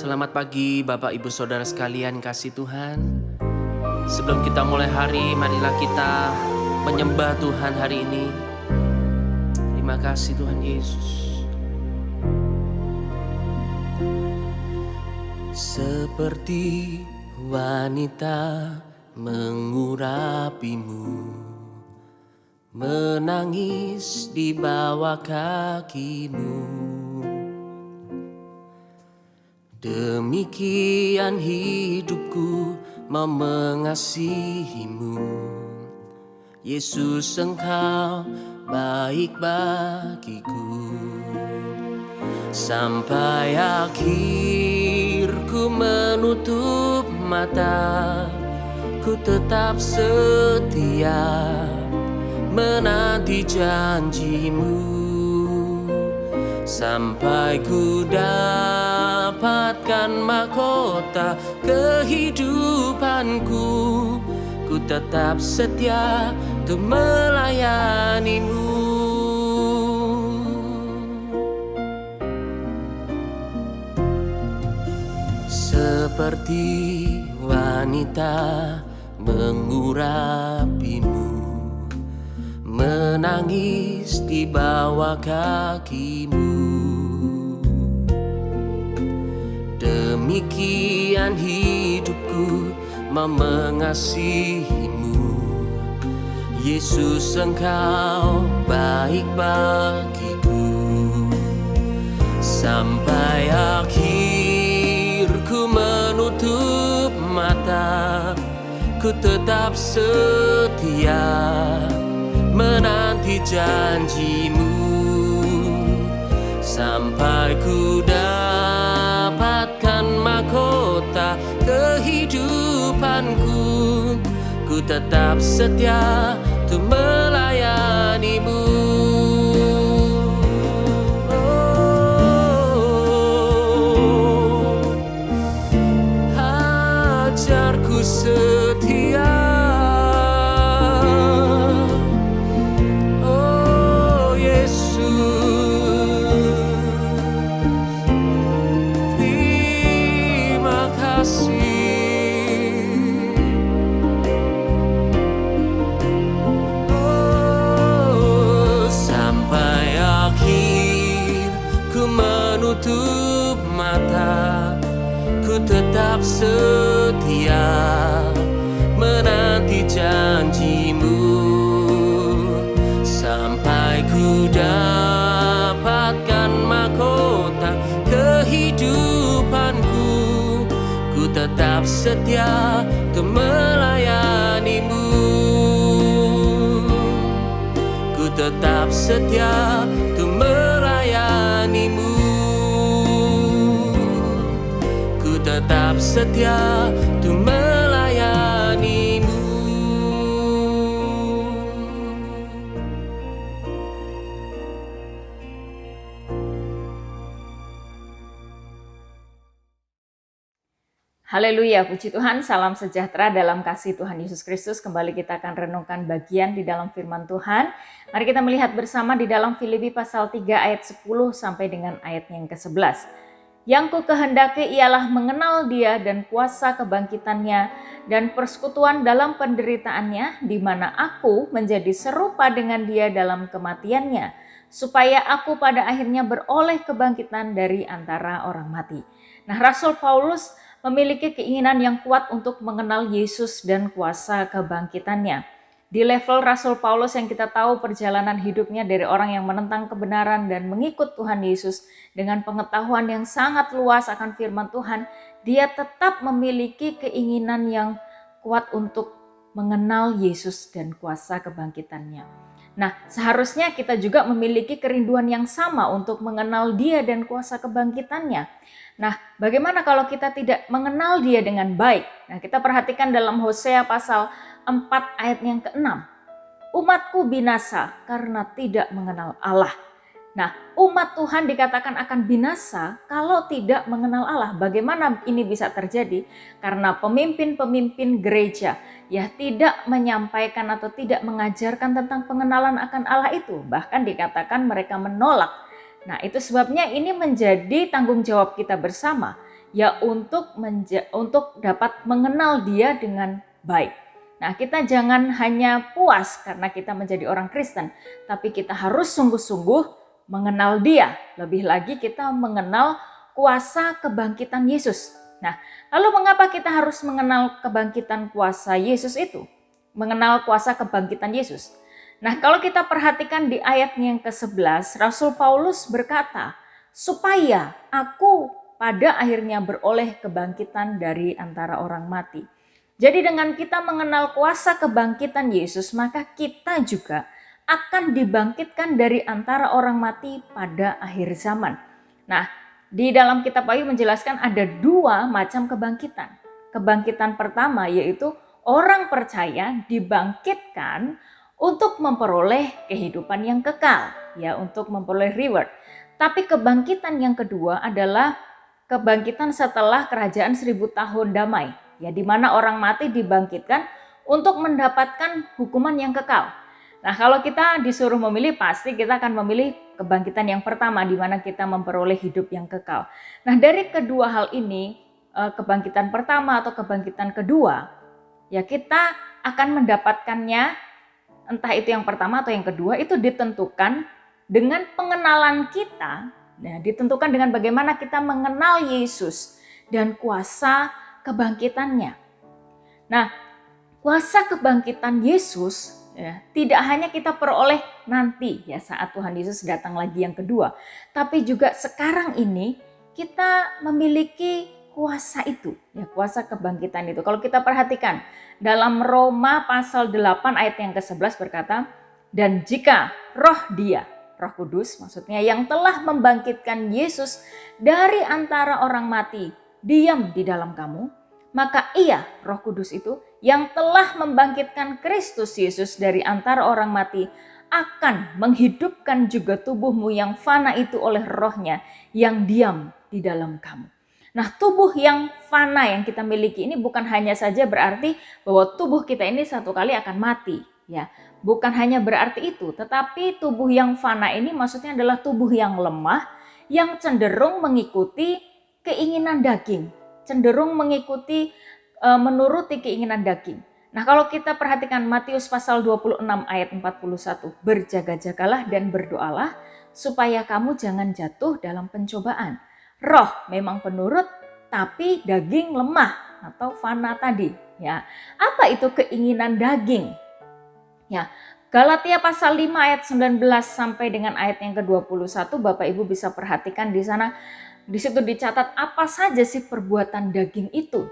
Selamat pagi Bapak Ibu Saudara sekalian kasih Tuhan. Sebelum kita mulai hari, marilah kita menyembah Tuhan hari ini. Terima kasih Tuhan Yesus. Seperti wanita mengurapimu, menangis di bawah kakimu. Demikian hidupku mau mengasihimu. Yesus, Engkau baik bagiku. Sampai akhir ku menutup mata, ku tetap setia menanti janjimu. Sampai ku dapatkan mahkota kehidupanku, ku tetap setia untuk melayanimu. Seperti wanita mengurapimu, menangis di bawah kakimu. Demikian hidupku mau mengasihimu. Yesus, Engkau baik bagiku. Sampai akhir ku menutup mata, ku tetap setia menanti janjimu. Sampai ku dapatkan mahkota kehidupanku, ku tetap setia untuk melayanimu. Ajarku setia, menutup mata, ku tetap setia menanti janjimu. Sampai ku dapatkan mahkota kehidupanku, ku tetap setia untuk melayanimu. Ku tetap setia untuk melayanimu. Ku tetap setia untuk melayanimu. Haleluya, puji Tuhan, salam sejahtera dalam kasih Tuhan Yesus Kristus. Kembali kita akan renungkan bagian di dalam firman Tuhan. Mari kita melihat bersama di dalam Filipi pasal 3 ayat 10 sampai dengan ayat yang ke-11. Yang ku kehendaki ialah mengenal Dia dan kuasa kebangkitannya dan persekutuan dalam penderitaannya, di mana aku menjadi serupa dengan Dia dalam kematiannya, supaya aku pada akhirnya beroleh kebangkitan dari antara orang mati. Nah, Rasul Paulus memiliki keinginan yang kuat untuk mengenal Yesus dan kuasa kebangkitannya. Di level Rasul Paulus yang kita tahu perjalanan hidupnya dari orang yang menentang kebenaran dan mengikut Tuhan Yesus dengan pengetahuan yang sangat luas akan firman Tuhan, dia tetap memiliki keinginan yang kuat untuk mengenal Yesus dan kuasa kebangkitannya. Nah, seharusnya kita juga memiliki kerinduan yang sama untuk mengenal Dia dan kuasa kebangkitannya. Nah, bagaimana kalau kita tidak mengenal Dia dengan baik? Nah, kita perhatikan dalam Hosea pasal 4 ayat yang ke-6. Umatku binasa karena tidak mengenal Allah. Nah, umat Tuhan dikatakan akan binasa kalau tidak mengenal Allah. Bagaimana ini bisa terjadi? Karena pemimpin-pemimpin gereja ya tidak menyampaikan atau tidak mengajarkan tentang pengenalan akan Allah itu. Bahkan dikatakan mereka menolak. Nah, itu sebabnya ini menjadi tanggung jawab kita bersama. ya untuk dapat mengenal Dia dengan baik. Nah, kita jangan hanya puas karena kita menjadi orang Kristen, tapi kita harus sungguh-sungguh mengenal Dia. Lebih lagi kita mengenal kuasa kebangkitan Yesus. Nah, lalu mengapa kita harus mengenal kebangkitan kuasa Yesus itu? Mengenal kuasa kebangkitan Yesus. Nah, kalau kita perhatikan di ayat yang ke-11, Rasul Paulus berkata, supaya aku pada akhirnya beroleh kebangkitan dari antara orang mati. Jadi dengan kita mengenal kuasa kebangkitan Yesus, maka kita juga akan dibangkitkan dari antara orang mati pada akhir zaman. Nah, di dalam kitab Wahyu menjelaskan ada dua macam kebangkitan. Kebangkitan pertama yaitu orang percaya dibangkitkan untuk memperoleh kehidupan yang kekal, ya, untuk memperoleh reward. Tapi kebangkitan yang kedua adalah kebangkitan setelah kerajaan 1000 tahun damai, ya, di mana orang mati dibangkitkan untuk mendapatkan hukuman yang kekal. Nah, kalau kita disuruh memilih, pasti kita akan memilih kebangkitan yang pertama, di mana kita memperoleh hidup yang kekal. Nah, dari kedua hal ini, kebangkitan pertama atau kebangkitan kedua, ya, kita akan mendapatkannya, entah itu yang pertama atau yang kedua, itu ditentukan dengan pengenalan kita. Nah, ditentukan dengan bagaimana kita mengenal Yesus dan kuasa kebangkitannya. Nah, kuasa kebangkitan Yesus, ya, tidak hanya kita peroleh nanti, ya, saat Tuhan Yesus datang lagi yang kedua, tapi juga sekarang ini kita memiliki kuasa itu, ya, kuasa kebangkitan itu. Kalau kita perhatikan dalam Roma pasal 8 ayat yang ke-11 berkata, dan jika roh Dia, Roh Kudus maksudnya, yang telah membangkitkan Yesus dari antara orang mati diam di dalam kamu, maka Ia, Roh Kudus itu, yang telah membangkitkan Kristus Yesus dari antara orang mati akan menghidupkan juga tubuhmu yang fana itu oleh Roh-Nya yang diam di dalam kamu. Nah, tubuh yang fana yang kita miliki ini bukan hanya saja berarti bahwa tubuh kita ini satu kali akan mati, ya. Bukan hanya berarti itu, tetapi tubuh yang fana ini maksudnya adalah tubuh yang lemah, yang cenderung mengikuti keinginan daging, cenderung mengikuti menuruti keinginan daging. Nah, kalau kita perhatikan Matius pasal 26 ayat 41, berjaga-jagalah dan berdoalah supaya kamu jangan jatuh dalam pencobaan. Roh memang penurut, tapi daging lemah atau fana tadi, ya. Apa itu keinginan daging? Ya, Galatia pasal 5 ayat 19 sampai dengan ayat yang ke-21, Bapak Ibu bisa perhatikan di sana. Di situ dicatat apa saja sih perbuatan daging itu.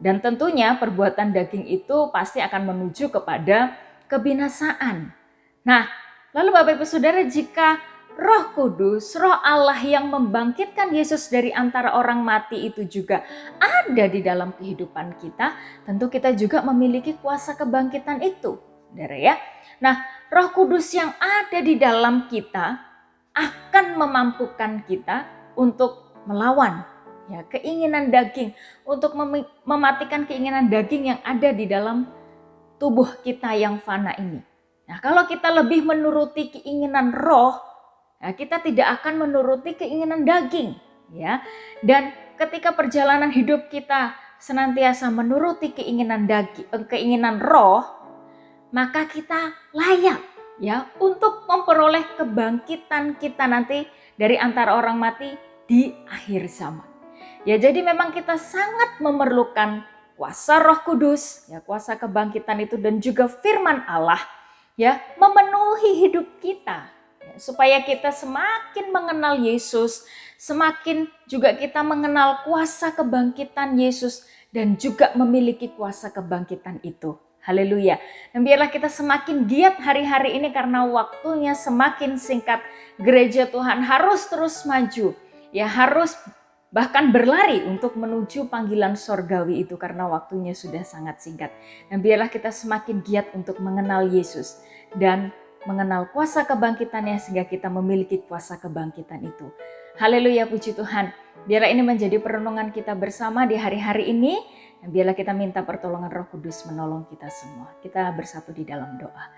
Dan tentunya perbuatan daging itu pasti akan menuju kepada kebinasaan. Nah, lalu Bapak Ibu Saudara, jika Roh Kudus, Roh Allah yang membangkitkan Yesus dari antara orang mati itu juga ada di dalam kehidupan kita, tentu kita juga memiliki kuasa kebangkitan itu. Saudara, ya. Nah, Roh Kudus yang ada di dalam kita akan memampukan kita untuk melawan, ya, keinginan daging, untuk mematikan keinginan daging yang ada di dalam tubuh kita yang fana ini. Nah, kalau kita lebih menuruti keinginan roh, ya, kita tidak akan menuruti keinginan daging, ya. Dan ketika perjalanan hidup kita senantiasa menuruti keinginan daging, keinginan roh, maka kita layak, ya, untuk memperoleh kebangkitan kita nanti dari antara orang mati di akhir zaman. Ya, jadi memang kita sangat memerlukan kuasa Roh Kudus, ya, kuasa kebangkitan itu, dan juga firman Allah, ya, memenuhi hidup kita, ya, supaya kita semakin mengenal Yesus, semakin juga kita mengenal kuasa kebangkitan Yesus dan juga memiliki kuasa kebangkitan itu. Haleluya. Dan biarlah kita semakin giat hari-hari ini karena waktunya semakin singkat. Gereja Tuhan harus terus maju, ya, harus bahkan berlari untuk menuju panggilan sorgawi itu karena waktunya sudah sangat singkat. Dan biarlah kita semakin giat untuk mengenal Yesus dan mengenal kuasa kebangkitannya sehingga kita memiliki kuasa kebangkitan itu. Haleluya, puji Tuhan. Biarlah ini menjadi perenungan kita bersama di hari-hari ini. Dan biarlah kita minta pertolongan Roh Kudus menolong kita semua. Kita bersatu di dalam doa.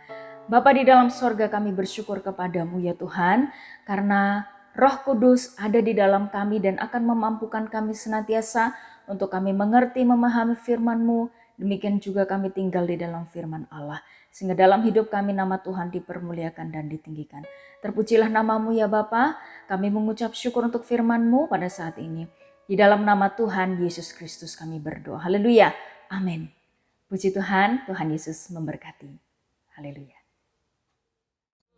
Bapa di dalam sorga, kami bersyukur kepadamu ya Tuhan, karena Roh Kudus ada di dalam kami dan akan memampukan kami senantiasa untuk kami mengerti, memahami firman-Mu. Demikian juga kami tinggal di dalam firman Allah. Sehingga dalam hidup kami nama Tuhan dipermuliakan dan ditinggikan. Terpujilah nama-Mu ya Bapa. Kami mengucap syukur untuk firman-Mu pada saat ini. Di dalam nama Tuhan Yesus Kristus kami berdoa. Haleluya. Amin. Puji Tuhan, Tuhan Yesus memberkati. Haleluya.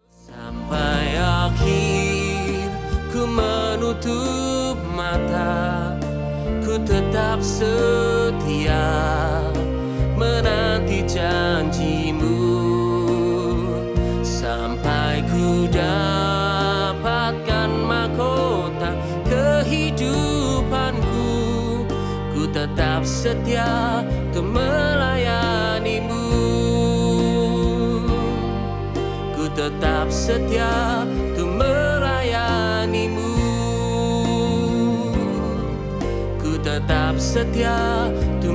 Sampai akhir ku menutup mata, ku tetap setia menanti janji-Mu. Sampai ku dapatkan mahkota kehidupanku, ku tetap setia untuk melayani-Mu. Ku tetap setia untuk melayani-Mu. Ku tetap setia untuk